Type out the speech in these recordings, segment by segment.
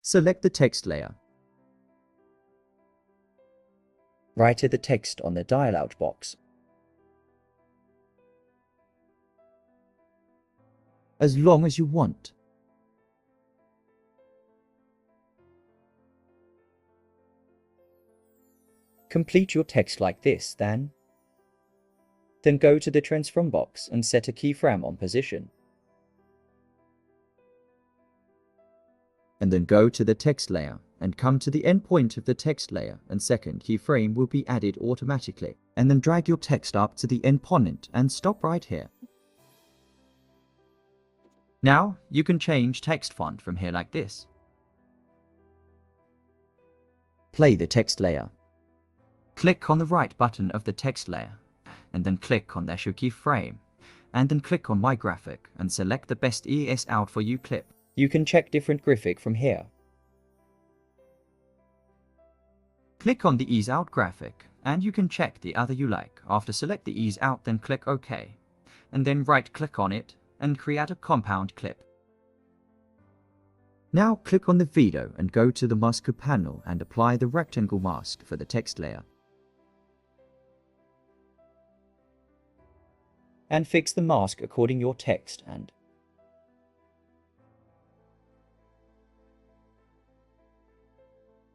Select the text layer. Write the text on the dialog box. As long as you want. Complete your text like this, then go to the transform box and set a keyframe on position. And then go to the text layer and come to the endpoint of the text layer, and second keyframe will be added automatically. And then drag your text up to the endpoint and stop right here. Now you can change text font from here like this. Play the text layer. Click on the right button of the text layer, and then click on the Show Keyframe, and then click on My Graphic and select the best ES out for you clip. You can check different graphic from here. Click on the Ease Out graphic, and you can check the other you like. After select the Ease Out, then click OK, and then right click on it and create a compound clip. Now click on the video and go to the mask panel and apply the rectangle mask for the text layer. And fix the mask according your text and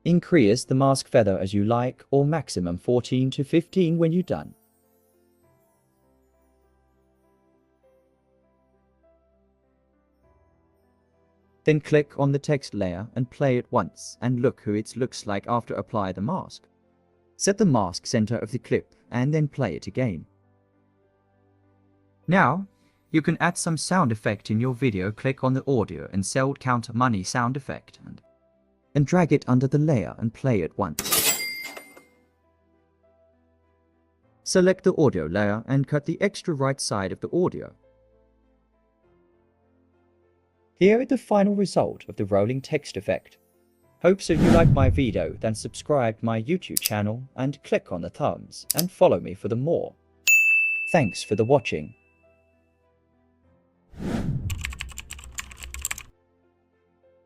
increase the mask feather as you like, or maximum 14 to 15 when you're done. Then click on the text layer and play it once and look how it looks like after apply the mask. Set the mask center of the clip and then play it again. Now, you can add some sound effect in your video. Click on the audio and sound count money sound effect and drag it under the layer and play it once. Select the audio layer and cut the extra right side of the audio. Here is the final result of the rolling text effect. Hope so you liked my video, then subscribe my YouTube channel and click on the thumbs and follow me for the more. Thanks for the watching.